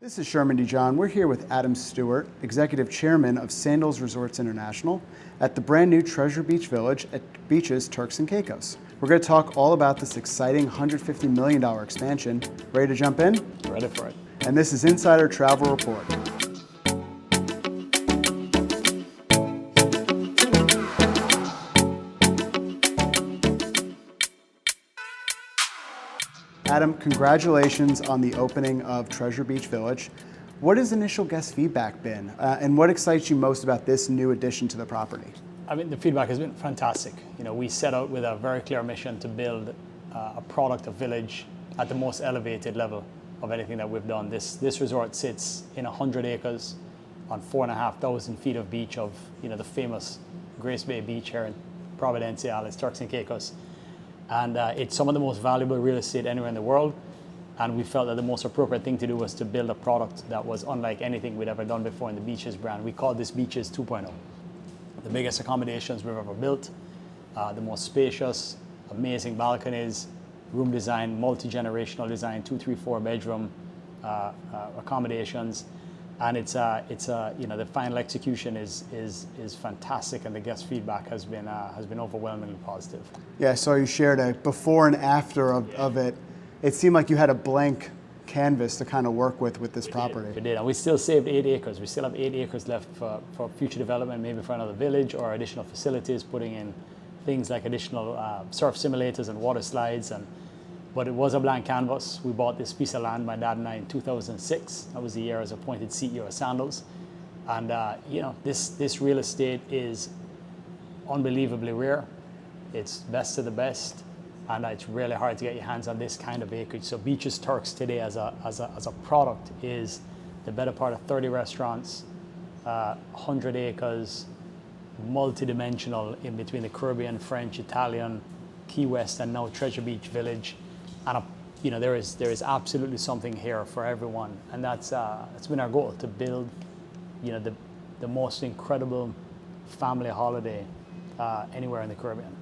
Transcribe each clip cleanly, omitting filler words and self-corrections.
This is Sherman DeJohn. We're here with Adam Stewart, Executive Chairman of Sandals Resorts International at the brand new Treasure Beach Village at Beaches Turks and Caicos. We're going to talk all about this exciting $150 million expansion. Ready to jump in? Ready for it. And this is Insider Travel Report. Adam, congratulations on the opening of Treasure Beach Village. What has initial guest feedback been, and what excites you most about this new addition to the property? I mean, the feedback has been fantastic. You know, we set out with a very clear mission to build a product, a village, at the most elevated level of anything that we've done. This resort sits in 100 acres on 4,500 feet of beach of, the famous Grace Bay Beach here in Providenciales, Turks and Caicos. And it's some of the most valuable real estate anywhere in the world. And we felt that the most appropriate thing to do was to build a product that was unlike anything we'd ever done before in the Beaches brand. We call this Beaches 2.0. The biggest accommodations we've ever built, the most spacious, amazing balconies, room design, multi-generational design, 2, 3, 4 bedroom accommodations. And the final execution is fantastic, and the guest feedback has been overwhelmingly positive. Yeah, so you shared a before and after of it. It seemed like you had a blank canvas to kind of work with this property. We did, and we still saved 8 acres. We still have 8 acres left for future development, maybe for another village or additional facilities, putting in things like additional surf simulators and water slides. But it was a blank canvas. We bought this piece of land, my dad and I, in 2006. That was the year I was appointed CEO of Sandals. And this real estate is unbelievably rare. It's best of the best, and it's really hard to get your hands on this kind of acreage. So Beaches Turks today as a product is the better part of 30 restaurants, 100 acres, multi-dimensional in between the Caribbean, French, Italian, Key West, and now Treasure Beach Village. And there is absolutely something here for everyone, and that's been our goal, to build the most incredible family holiday anywhere in the Caribbean.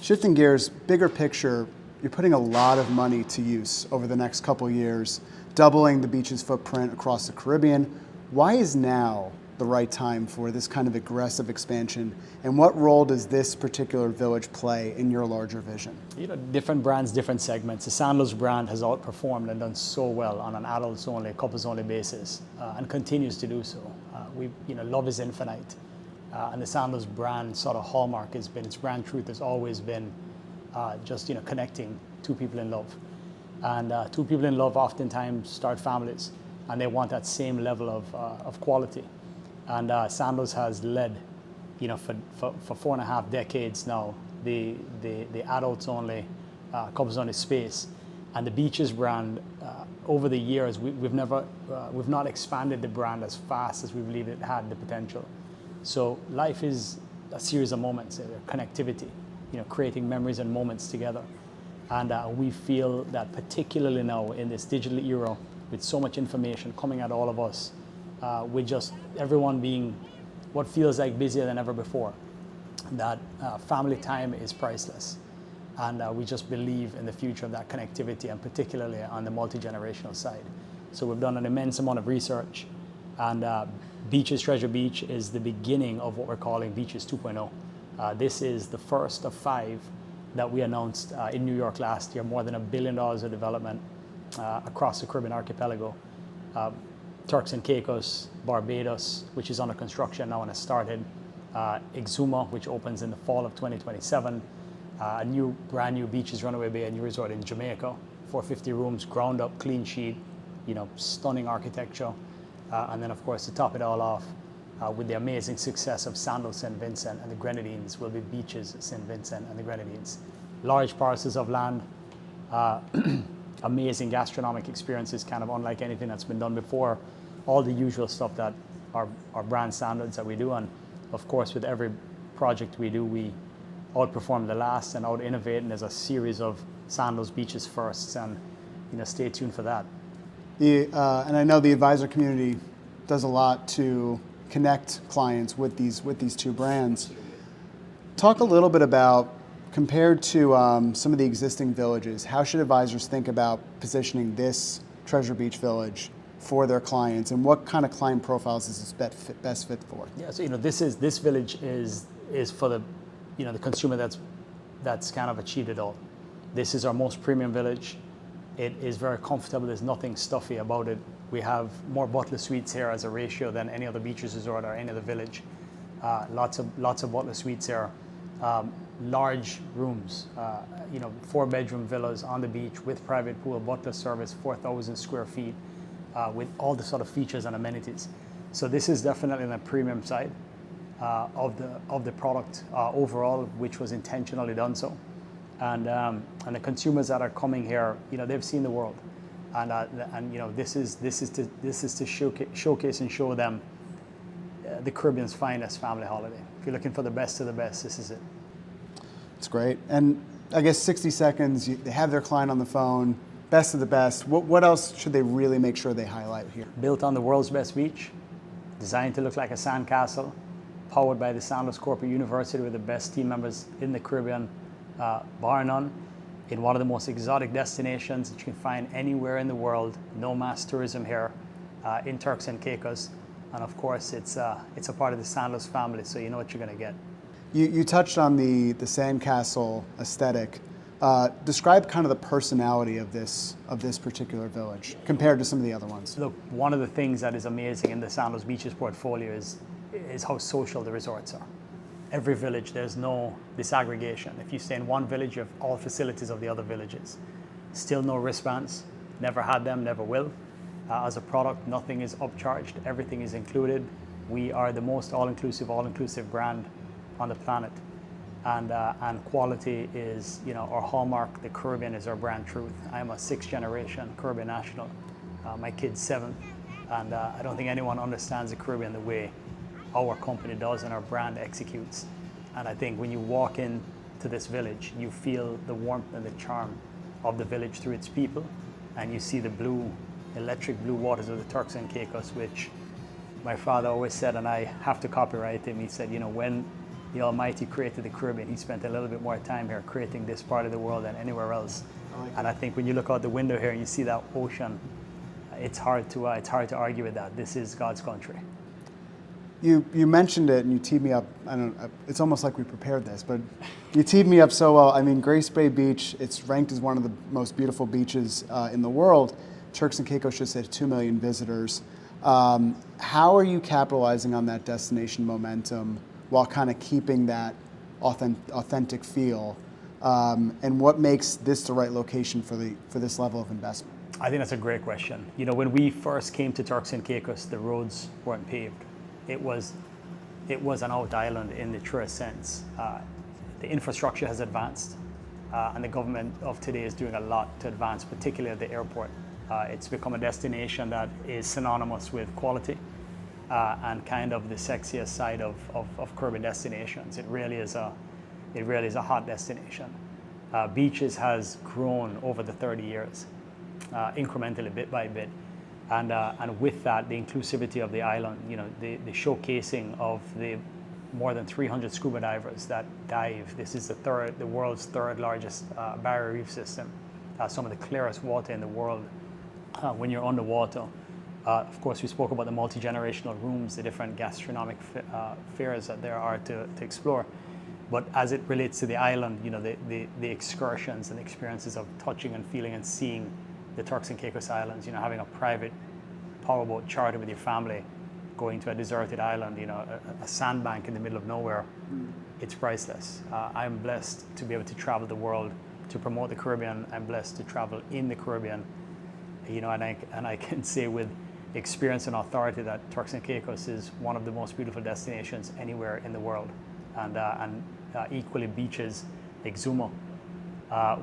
Shifting gears, bigger picture, you're putting a lot of money to use over the next couple years, doubling the beach's footprint across the Caribbean. Why is now the right time for this kind of aggressive expansion, and what role does this particular village play in your larger vision? Different brands, different segments. The Sandals brand has outperformed and done so well on an adults only, couples only basis, and continues to do so. Love is infinite, and the Sandals brand sort of hallmark has been, its brand truth has always been connecting two people in love. And two people in love oftentimes start families, and they want that same level of quality. And Sandals has led, for 4.5 decades now, the adults only, couples only space. And the Beaches brand, over the years, we've not expanded the brand as fast as we believed it had the potential. So life is a series of moments, connectivity, creating memories and moments together. And we feel that particularly now in this digital era, with so much information coming at all of us, with just everyone being what feels like busier than ever before, that family time is priceless. And we just believe in the future of that connectivity, and particularly on the multi-generational side. So we've done an immense amount of research, and Beaches Treasure Beach is the beginning of what we're calling Beaches 2.0. This is the first of 5 that we announced in New York last year, more than $1 billion of development across the Caribbean archipelago. Turks and Caicos, Barbados, which is under construction now and has started, Exuma, which opens in the fall of 2027, a brand new Beaches Runaway Bay, a new resort in Jamaica, 450 rooms, ground up, clean sheet, stunning architecture. And then, of course, to top it all off, with the amazing success of Sandals St. Vincent and the Grenadines, will be Beaches St. Vincent and the Grenadines. Large parcels of land, amazing gastronomic experiences, kind of unlike anything that's been done before. All the usual stuff that are brand standards that we do. And of course, with every project we do, we outperform the last and out-innovate, and there's a series of Sandals Beaches firsts, and stay tuned for that. And I know the advisor community does a lot to connect clients with these two brands. Talk a little bit about, compared to some of the existing villages, how should advisors think about positioning this Treasure Beach Village for their clients, and what kind of client profiles is this best fit for? Yeah, so this village is for the the consumer that's kind of achieved it all. This is our most premium village. It is very comfortable. There's nothing stuffy about it. We have more butler suites here as a ratio than any other beaches resort or any other village. Lots of butler suites here. Large rooms, 4-bedroom villas on the beach with private pool, butler service, 4,000 square feet, with all the sort of features and amenities. So this is definitely on the premium side of the product overall, which was intentionally done so. And the consumers that are coming here, they've seen the world, and this is to showcase and show them the Caribbean's finest family holiday. If you're looking for the best of the best, this is it. It's great. And I guess 60 seconds, they have their client on the phone, best of the best. What else should they really make sure they highlight here? Built on the world's best beach, designed to look like a sandcastle, powered by the Sandals Corporate University with the best team members in the Caribbean, bar none, in one of the most exotic destinations that you can find anywhere in the world. No mass tourism here in Turks and Caicos. And of course, it's a part of the Sandals family, so you know what you're going to get. You touched on the sandcastle aesthetic. Describe kind of the personality of this particular village compared to some of the other ones. Look, one of the things that is amazing in the Sandals Beaches portfolio is how social the resorts are. Every village, there's no disaggregation. If you stay in one village, you have all facilities of the other villages. Still no wristbands, never had them, never will. As a product, nothing is upcharged, everything is included. We are the most all-inclusive brand on the planet. And quality is, our hallmark. The Caribbean is our brand truth. I'm a 6th generation Caribbean national. My kid's 7th. And I don't think anyone understands the Caribbean the way our company does and our brand executes. And I think when you walk into this village, you feel the warmth and the charm of the village through its people. And you see the electric blue waters of the Turks and Caicos, which my father always said, and I have to copyright him. He said, when the Almighty created the Caribbean, he spent a little bit more time here creating this part of the world than anywhere else. And I think when you look out the window here and you see that ocean, it's hard to argue with that. This is God's country. You mentioned it and you teed me up. It's almost like we prepared this, but you teed me up so well. I mean, Grace Bay Beach, it's ranked as one of the most beautiful beaches in the world. Turks and Caicos just had 2 million visitors. How are you capitalizing on that destination momentum while kind of keeping that authentic feel? And what makes this the right location for this level of investment? I think that's a great question. When we first came to Turks and Caicos, the roads weren't paved. It was an out island in the truest sense. The infrastructure has advanced, and the government of today is doing a lot to advance, particularly at the airport. It's become a destination that is synonymous with quality and kind of the sexiest side of Caribbean destinations. It really is a hot destination. Beaches has grown over the 30 years, incrementally, bit by bit. And with that, the inclusivity of the island, the showcasing of the more than 300 scuba divers that dive. This is the world's third largest barrier reef system. Some of the clearest water in the world when you're underwater. Of course, we spoke about the multi-generational rooms, the different gastronomic fares that there are to explore. But as it relates to the island, the excursions and experiences of touching and feeling and seeing the Turks and Caicos Islands, having a private powerboat charter with your family, going to a deserted island, a sandbank in the middle of nowhere, it's priceless. I'm blessed to be able to travel the world to promote the Caribbean. I'm blessed to travel in the Caribbean, and I can say with experience and authority that Turks and Caicos is one of the most beautiful destinations anywhere in the world, and equally beaches, Exuma,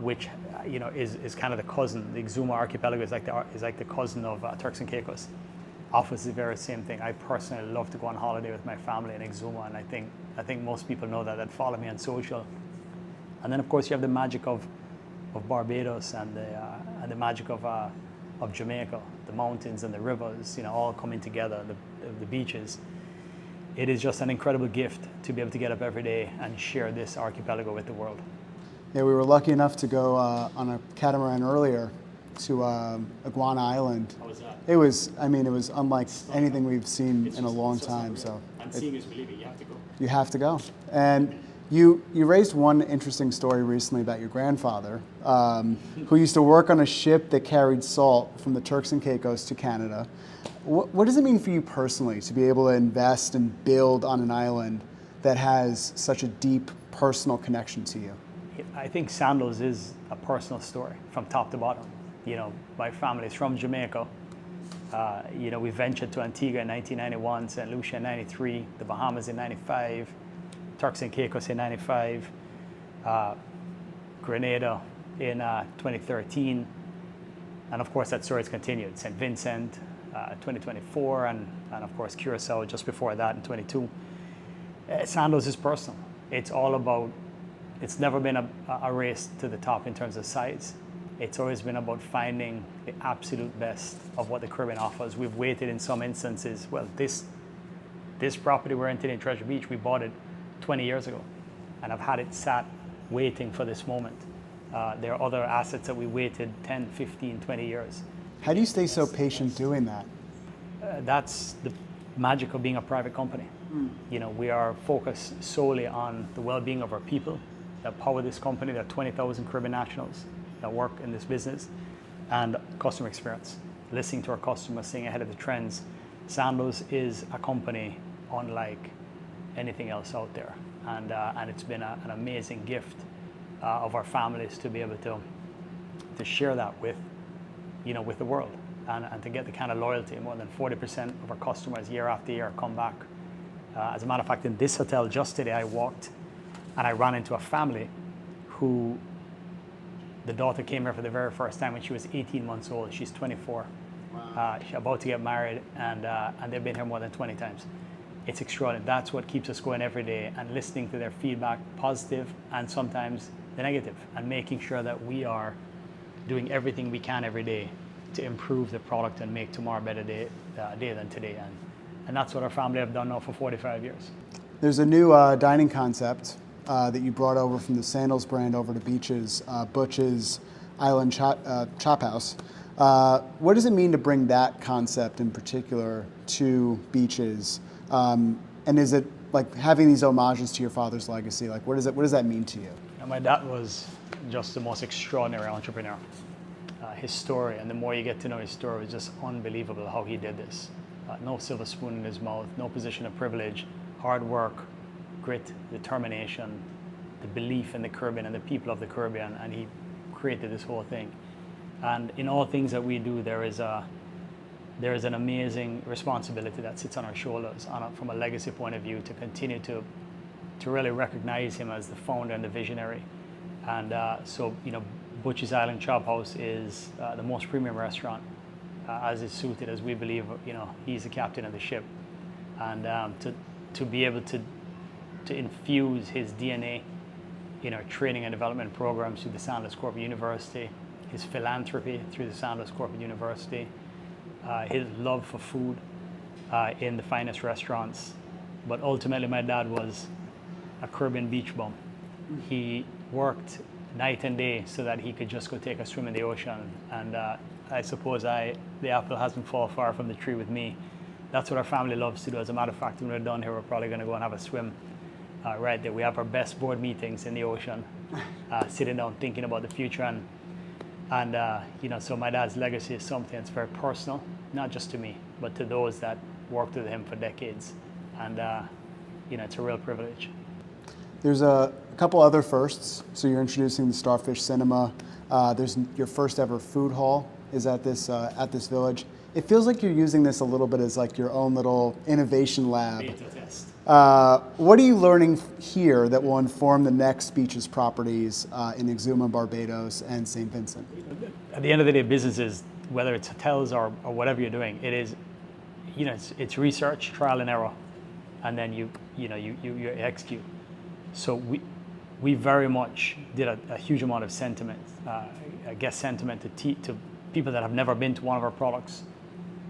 which is kind of the cousin. The Exuma archipelago is like the cousin of Turks and Caicos. Offers the very same thing. I personally love to go on holiday with my family in Exuma, and I think most people know that follow me on social. And then of course you have the magic of Barbados and the magic of Jamaica, the mountains and the rivers, all coming together, the beaches. It is just an incredible gift to be able to get up every day and share this archipelago with the world. Yeah, we were lucky enough to go on a catamaran earlier, to Iguana Island. How was that? It was, I mean, it was unlike anything we've seen in a long time. So And seeing is believing. You have to go. you have to go. And you raised one interesting story recently about your grandfather, who used to work on a ship that carried salt from the Turks and Caicos to Canada. What does it mean for you personally to be able to invest and build on an island that has such a deep personal connection to you? I think Sandals is a personal story from top to bottom. You know, my family is from Jamaica. You know, we ventured to Antigua in 1991, St. Lucia in 93, the Bahamas in 95, Turks and Caicos in 95, Grenada in 2013, and of course that story has continued. St. Vincent 2024, and of course Curacao just before that in 22. Sandals is personal. It's all about, it's never been a race to the top in terms of size. It's always been about finding the absolute best of what the Caribbean offers. We've waited in some instances. Well, this property we're renting in Treasure Beach, we bought it 20 years ago, and I've had it sat waiting for this moment. There are other assets that we waited 10, 15, 20 years. How do you stay so patient doing that? That's the magic of being a private company. You know, we are focused solely on the well-being of our people that power this company. There are 20,000 Caribbean nationals that work in this business, and customer experience, listening to our customers, staying ahead of the trends. Sandals is a company unlike anything else out there, and it's been an amazing gift of our families to be able to share that with, you know, with the world, and to get the kind of loyalty. More than 40% of our customers year after year come back. As a matter of fact, in this hotel just today, I walked and I ran into a family who the daughter came here for the very first time when she was 18 months old. She's 24. Wow. She's about to get married, and they've been here more than 20 times. It's extraordinary. That's what keeps us going every day, and listening to their feedback, positive and sometimes the negative, and making sure that we are doing everything we can every day to improve the product and make tomorrow a better day than today. And that's what our family have done now for 45 years. There's a new dining concept that you brought over from the Sandals brand over to Beaches, Butch's Island Chop House. What does it mean to bring that concept in particular to Beaches? And is it like having these homages to your father's legacy? Like, what does that mean to you? And my dad was just the most extraordinary entrepreneur. His story, and the more you get to know his story, is just unbelievable how he did this. No silver spoon in his mouth, no position of privilege, hard work, grit, determination, the belief in the Caribbean and the people of the Caribbean, and he created this whole thing. And in all things that we do, there is an amazing responsibility that sits on our shoulders from a legacy point of view, to continue to really recognize him as the founder and the visionary. And so, you know, Butch's Island Chop House is the most premium restaurant, as is suited, as we believe, you know, he's the captain of the ship. And to be able to infuse his DNA in our training and development programs through the Sandals Corporate University, his philanthropy through the Sandals Corporate University, his love for food in the finest restaurants. But ultimately, my dad was a Caribbean beach bum. He worked night and day so that he could just go take a swim in the ocean. And I suppose the apple hasn't fallen far from the tree with me. That's what our family loves to do. As a matter of fact, when we're done here, we're probably going to go and have a swim right there. We have our best board meetings in the ocean, sitting down thinking about the future. And you know, so my dad's legacy is something that's very personal, not just to me, but to those that worked with him for decades. And you know, it's a real privilege. There's a couple other firsts. So you're introducing the Starfish Cinema. There's your first ever food hall is at this village. It feels like you're using this a little bit as like your own little innovation lab. Beta test. What are you learning here that will inform the next Beaches properties in Exuma, Barbados, and St. Vincent? At the end of the day, businesses, whether it's hotels or whatever you're doing, it is, you know, it's research, trial and error, and then you execute. So we very much did a huge amount of sentiment, guest sentiment to people that have never been to one of our products,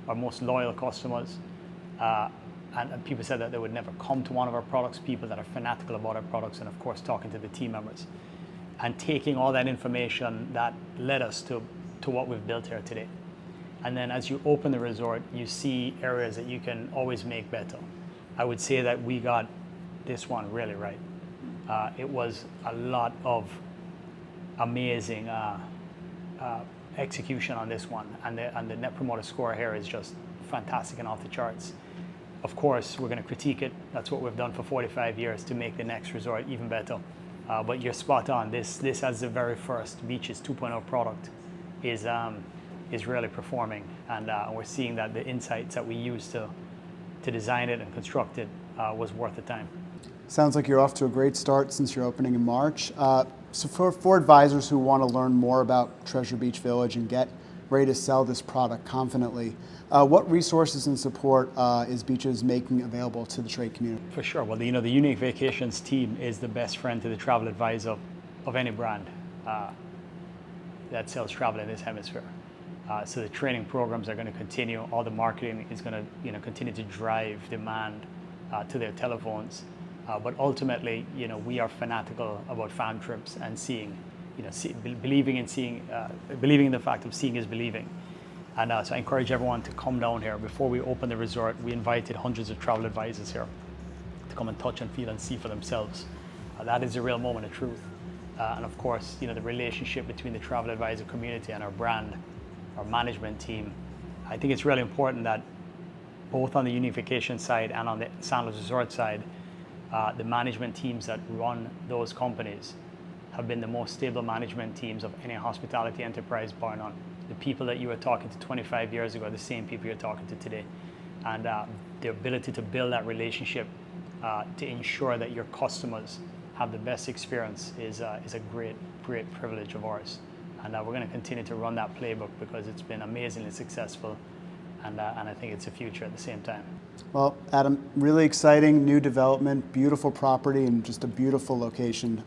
our most loyal customers, and people said that they would never come to one of our products, people that are fanatical about our products, and of course talking to the team members. And taking all that information that led us to to what we've built here today. And then as you open the resort, you see areas that you can always make better. I would say that we got this one really right. It was a lot of amazing execution on this one, and the Net Promoter Score here is just fantastic and off the charts. Of course, we're going to critique it. That's what we've done for 45 years to make the next resort even better. But you're spot on. This as the very first Beaches 2.0 product is really performing, and we're seeing that the insights that we used to design it and construct it was worth the time. Sounds like you're off to a great start since you're opening in March. So for advisors who want to learn more about Treasure Beach Village and get ready to sell this product confidently, what resources and support is Beaches making available to the trade community? For sure. Well, the Unique Vacations team is the best friend to the travel advisor of any brand that sells travel in this hemisphere. So the training programs are going to continue. All the marketing is going to continue to drive demand to their telephones. But ultimately, we are fanatical about fan trips and seeing, believing in the fact of seeing is believing. And so I encourage everyone to come down here. Before we open the resort, we invited hundreds of travel advisors here to come and touch and feel and see for themselves. That is a real moment of truth. And of course, the relationship between the travel advisor community and our brand, our management team. I think it's really important that both on the Unique Vacation side and on the Sandals Resort side, the management teams that run those companies have been the most stable management teams of any hospitality enterprise bar none. The people that you were talking to 25 years ago are the same people you're talking to today. And the ability to build that relationship to ensure that your customers have the best experience is a great privilege of ours. And we're going to continue to run that playbook because it's been amazingly successful, and I think it's a future at the same time. Well, Adam, really exciting new development, beautiful property, and just a beautiful location.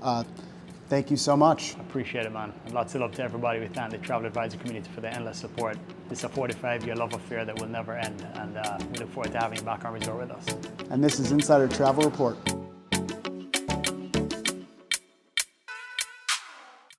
Thank you so much. I appreciate it, man. And lots of love to everybody. We thank the travel advisor community for their endless support. It's a 45-year love affair that will never end, and we look forward to having you back on resort with us. And this is Insider Travel Report.